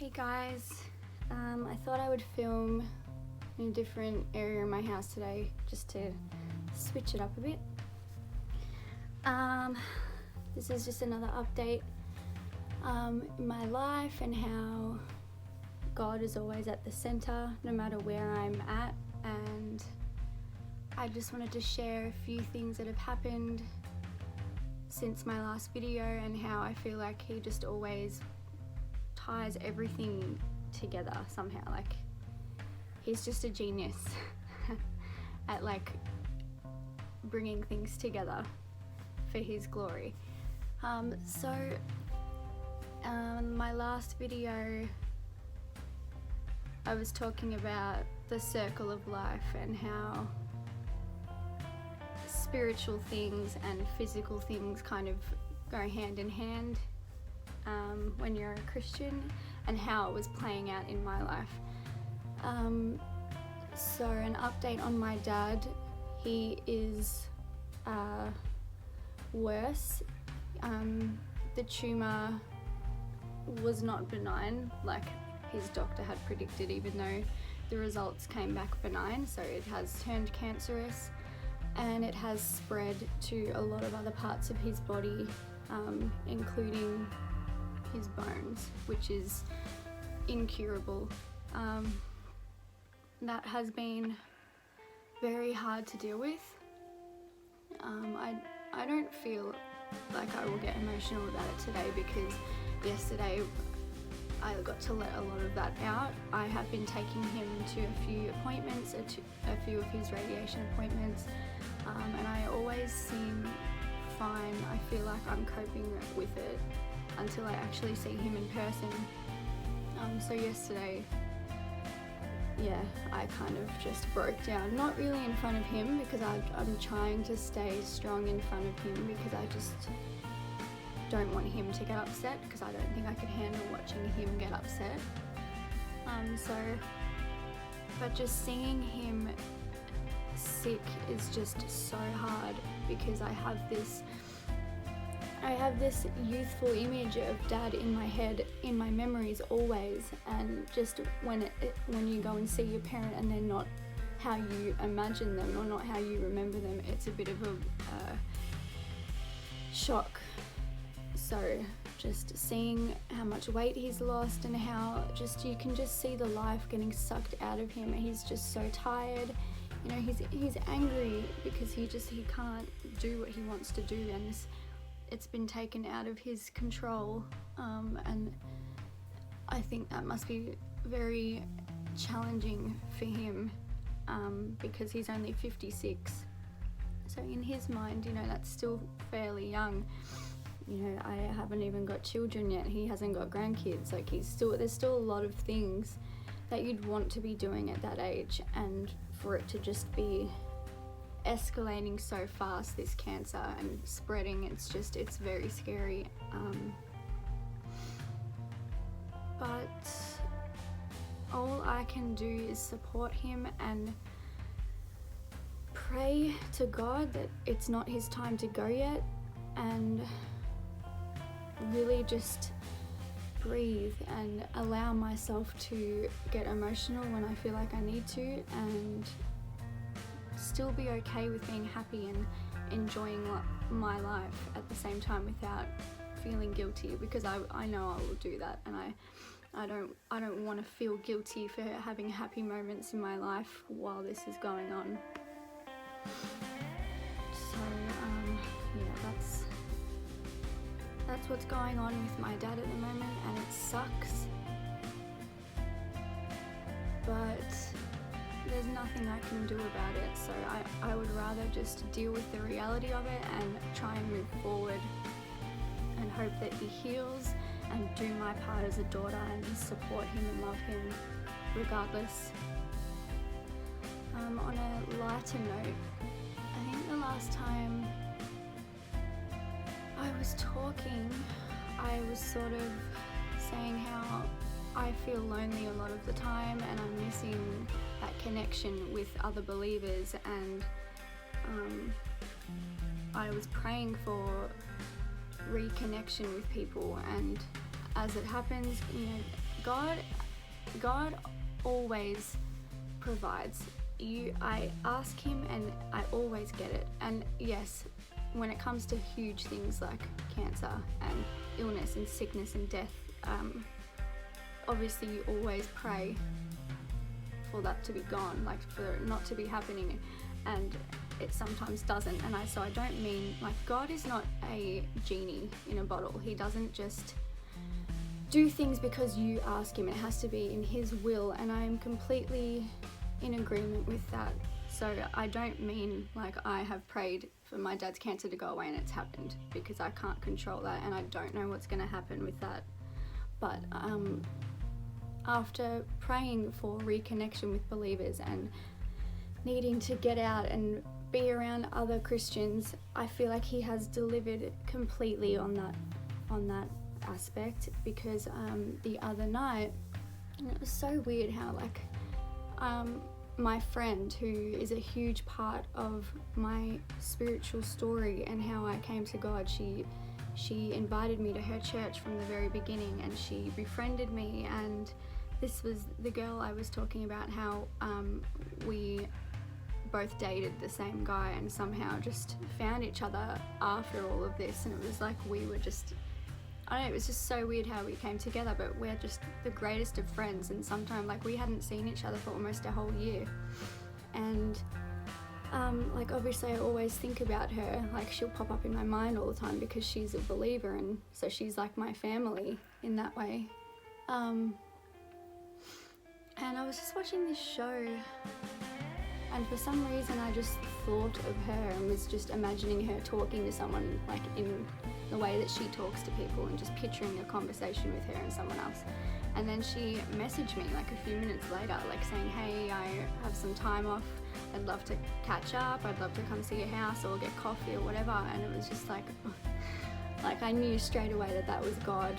Hey guys, I thought I would film in a different area in my house today just to switch it up a bit. This is just another update in my life and how God is always at the center no matter where I'm at, and I just wanted to share a few things that have happened since my last video and how I feel like He just always ties everything together somehow. Like, He's just a genius at bringing things together for His glory. My last video I was talking about the circle of life and how spiritual things and physical things kind of go hand in hand when you're a Christian, and how it was playing out in my life. So an update on my dad: he is worse. The tumour was not benign like his doctor had predicted, even though the results came back benign. So it has turned cancerous, and it has spread to a lot of other parts of his body, including his bones, which is incurable. That has been very hard to deal with. I don't feel like I will get emotional about it today, because yesterday I got to let a lot of that out. I have been taking him to a few appointments, a few of his radiation appointments, and I always seem fine. I feel like I'm coping with it until I actually see him in person. So yesterday, I kind of just broke down. Not really in front of him, because I'm trying to stay strong in front of him, because I just don't want him to get upset, because I don't think I could handle watching him get upset. But just seeing him sick is just so hard, because I have this youthful image of Dad in my head, in my memories always, and just when you go and see your parent and they're not how you imagine them or not how you remember them, it's a bit of a shock. So just seeing how much weight he's lost and how just you can just see the life getting sucked out of him. He's just so tired. You know, he's angry because he can't do what he wants to do, and it's been taken out of his control, and I think that must be very challenging for him, because he's only 56. So in his mind, that's still fairly young. I haven't even got children yet. He hasn't got grandkids. There's still a lot of things that you'd want to be doing at that age, and for it to just be escalating so fast, this cancer, and spreading, it's very scary. But all I can do is support him and pray to God that it's not his time to go yet, and really just breathe and allow myself to get emotional when I feel like I need to, and still be okay with being happy and enjoying my life at the same time without feeling guilty, because I know I will do that, and I don't want to feel guilty for having happy moments in my life while this is going on. So that's what's going on with my dad at the moment, and it sucks, but there's nothing I can do about it. So I would rather just deal with the reality of it and try and move forward and hope that he heals, and do my part as a daughter and just support him and love him regardless. On a lighter note, I think the last time I was talking, I was sort of saying how I feel lonely a lot of the time, and I'm missing that connection with other believers, and I was praying for reconnection with people, and as it happens, God always provides. I ask him and I always get it. And yes, when it comes to huge things like cancer and illness and sickness and death, obviously you always pray for that to be gone, like for it not to be happening, and it sometimes doesn't. And so I don't mean, like, God is not a genie in a bottle. He doesn't just do things because you ask him. It has to be in his will, and I am completely in agreement with that. So I don't mean like I have prayed for my dad's cancer to go away and it's happened, because I can't control that and I don't know what's going to happen with that. But after praying for reconnection with believers and needing to get out and be around other Christians, I feel like he has delivered completely on that aspect. Because the other night, and it was so weird how like my friend, who is a huge part of my spiritual story and how I came to God, she invited me to her church from the very beginning, and she befriended me. And this was the girl I was talking about, how we both dated the same guy and somehow just found each other after all of this. And it was like we were just, I don't know, it was just so weird how we came together, but we're just the greatest of friends. And sometimes, like, we hadn't seen each other for almost a whole year. And like, obviously I always think about her, like she'll pop up in my mind all the time because she's a believer, and so she's like my family in that way. And I was just watching this show, and for some reason I just thought of her and was just imagining her talking to someone, like in the way that she talks to people, and just picturing a conversation with her and someone else. And then she messaged me like a few minutes later, like saying, hey, I have some time off, I'd love to catch up, I'd love to come see your house or get coffee or whatever. And it was just like I knew straight away that was God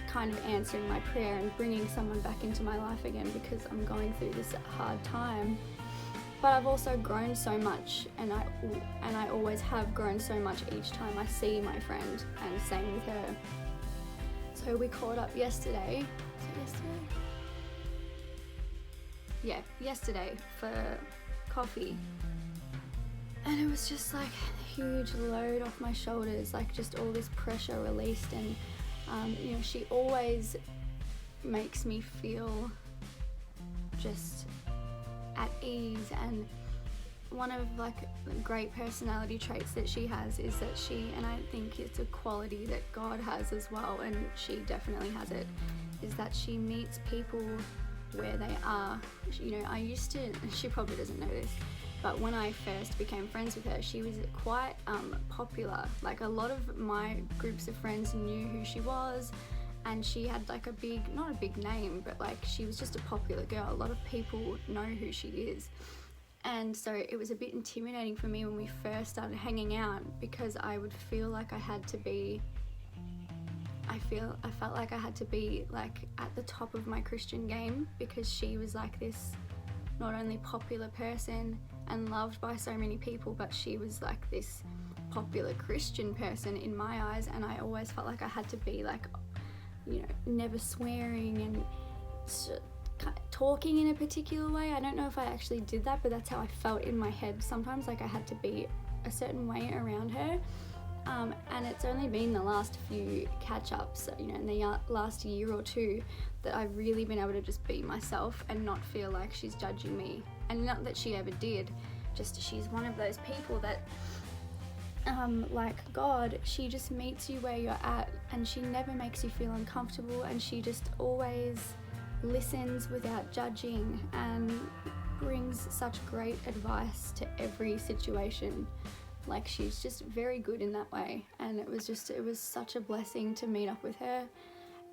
kind of answering my prayer and bringing someone back into my life again, because I'm going through this hard time. But I've also grown so much, and I always have grown so much each time I see my friend, and same with her. So we caught up yesterday. Yesterday for coffee. And it was just like a huge load off my shoulders, like just all this pressure released. And you know, she always makes me feel just at ease. And one of like the great personality traits that she has is that she, and I think it's a quality that God has as well, and she definitely has it, is that she meets people where they are. You know, I used to, she probably doesn't know this, but when I first became friends with her, she was quite popular. Like a lot of my groups of friends knew who she was, and she had like not a big name, but like she was just a popular girl. A lot of people know who she is. And so it was a bit intimidating for me when we first started hanging out, because I would feel like I felt like I had to be like at the top of my Christian game, because she was like this not only popular person and loved by so many people, but she was like this popular Christian person in my eyes. And I always felt like I had to be like, you know, never swearing and talking in a particular way. I don't know if I actually did that, but that's how I felt in my head sometimes, like I had to be a certain way around her. And it's only been the last few catch-ups, you know, in the last year or two, that I've really been able to just be myself and not feel like she's judging me. And not that she ever did, just she's one of those people that, like God, she just meets you where you're at, and she never makes you feel uncomfortable, and she just always listens without judging and brings such great advice to every situation. Like she's just very good in that way. And it was such a blessing to meet up with her.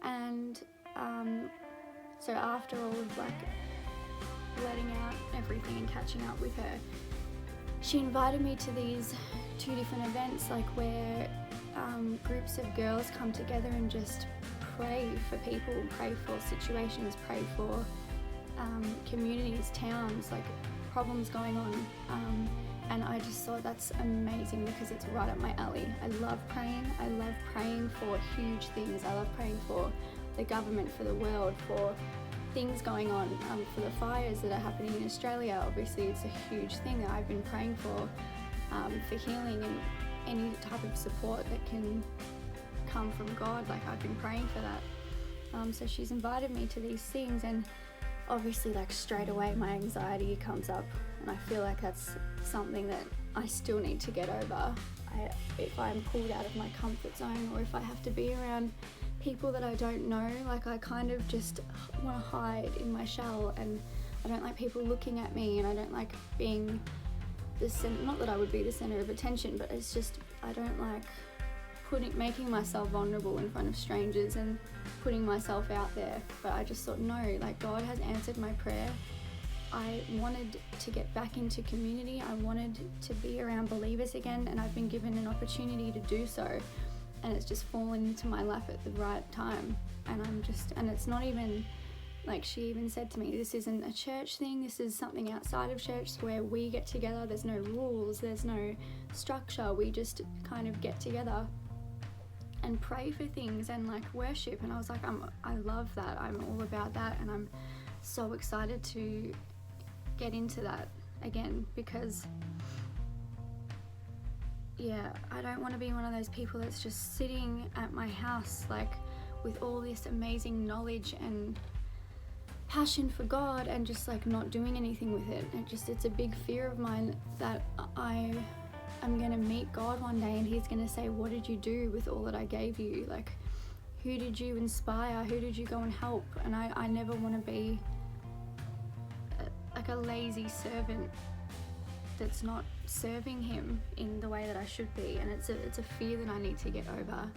And so after all of like letting out everything and catching up with her, she invited me to these 2 different events, like where groups of girls come together and just pray for people, pray for situations, pray for communities, towns, like problems going on. And I just thought that's amazing, because it's right up my alley. I love praying. I love praying for huge things. I love praying for the government, for the world, for things going on, for the fires that are happening in Australia. Obviously it's a huge thing that I've been praying for healing and any type of support that can come from God. Like, I've been praying for that. So she's invited me to these things, and obviously, like, straight away my anxiety comes up, and I feel like that's something that I still need to get over. If I'm pulled out of my comfort zone, or if I have to be around people that I don't know, like, I kind of just want to hide in my shell, and I don't like people looking at me, and I don't like being the center. Not that I would be the center of attention, but it's just, I don't like making myself vulnerable in front of strangers and putting myself out there. But I just thought, no, like, God has answered my prayer. I wanted to get back into community. I wanted to be around believers again, and I've been given an opportunity to do so, and it's just fallen into my lap at the right time. And it's not even, like, she even said to me, this isn't a church thing, this is something outside of church where we get together. There's no rules, there's no structure, we just kind of get together and pray for things and, like, worship. And I was like, I love that, I'm all about that, and I'm so excited to get into that again, because I don't want to be one of those people that's just sitting at my house, like, with all this amazing knowledge and passion for God, and just, like, not doing anything with it. It's a big fear of mine that I'm gonna meet God one day, and he's gonna say, what did you do with all that I gave you? Like, who did you inspire? Who did you go and help? And I never want to be like a lazy servant that's not serving him in the way that I should be. And it's a fear that I need to get over.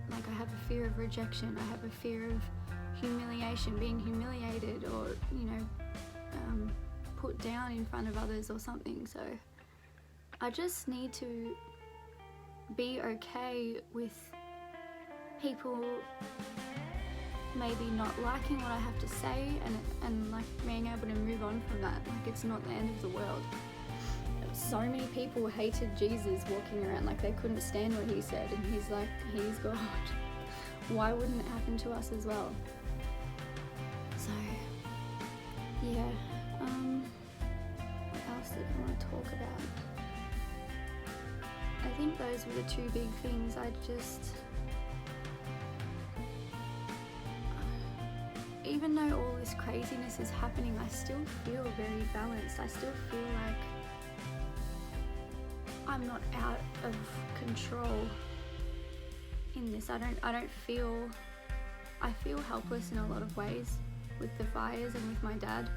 Like, I have a fear of rejection, I have a fear of humiliation, being humiliated, or, you know, put down in front of others or something. So I just need to be okay with people maybe not liking what I have to say, and like, being able to move on from that. Like, it's not the end of the world. So many people hated Jesus walking around, like, they couldn't stand what he said, and he's like, he's God. Why wouldn't it happen to us as well? So yeah, what else did I want to talk about? I think those were the two big things. Even though all this craziness is happening, I still feel very balanced. I still feel like I'm not out of control in this. I feel helpless in a lot of ways with the fires and with my dad.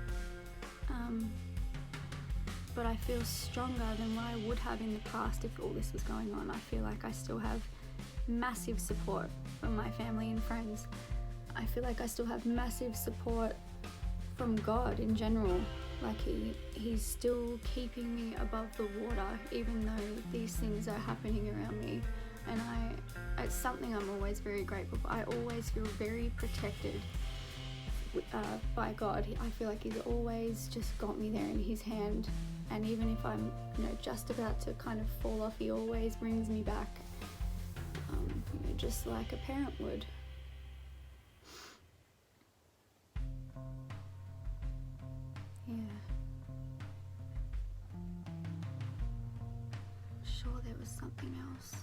But I feel stronger than what I would have in the past if all this was going on. I feel like I still have massive support from my family and friends. I feel like I still have massive support from God in general. Like, he's still keeping me above the water, even though these things are happening around me. And it's something I'm always very grateful for. I always feel very protected by God. I feel like he's always just got me there in his hand. And even if I'm, just about to kind of fall off, he always brings me back, just like a parent would. Yeah. Sure, there was something else.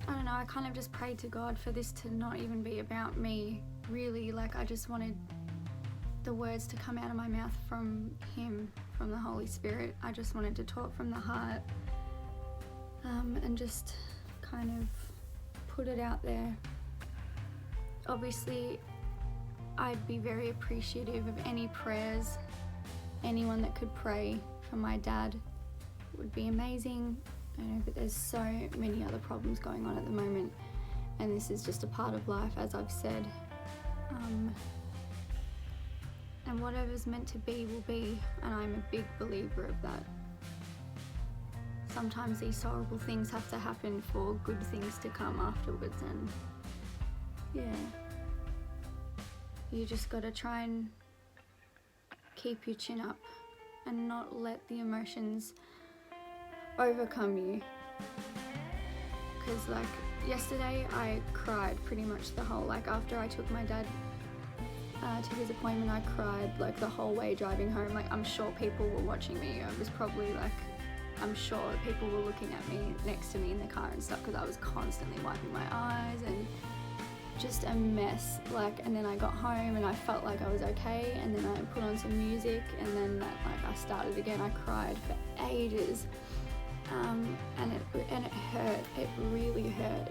I don't know, I kind of just prayed to God for this to not even be about me, really. Like, I just wanted the words to come out of my mouth from him, from the Holy Spirit. I just wanted to talk from the heart, and just kind of put it out there. Obviously, I'd be very appreciative of any prayers. Anyone that could pray for my dad would be amazing. I know, but there's so many other problems going on at the moment, and this is just a part of life, as I've said. And whatever's meant to be will be, and I'm a big believer of that. Sometimes these horrible things have to happen for good things to come afterwards, and yeah, you just gotta try and keep your chin up and not let the emotions overcome you, because, like, yesterday I cried pretty much the whole, like after I took my dad to his appointment, I cried like the whole way driving home. Like I'm sure people were watching me. I was probably like, I'm sure people were looking at me next to me in the car and stuff, because I was constantly wiping my eyes and just a mess. Like, and then I got home and I felt like I was okay, and then I put on some music, and then I started again. I cried for ages, and it hurt. It really hurt.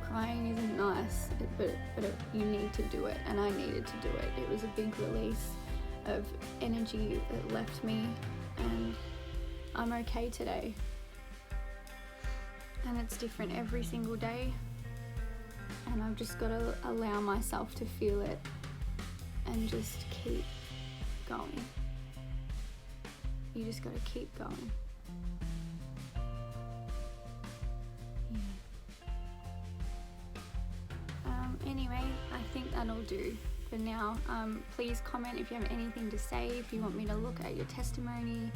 Crying isn't nice, but you need to do it, and I needed to do it. It was a big release of energy that left me, and I'm okay today. And it's different every single day, and I've just got to allow myself to feel it and just keep going. You just got to keep going. Anyway, I think that'll do for now. Please comment if you have anything to say, if you want me to look at your testimony,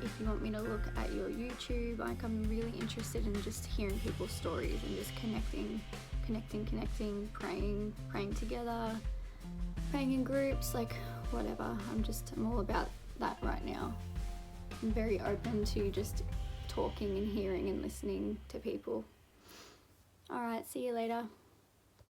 if you want me to look at your YouTube. Like, I'm really interested in just hearing people's stories and just connecting, praying together, praying in groups, like whatever. I'm all about that right now. I'm very open to just talking and hearing and listening to people. Alright, see you later.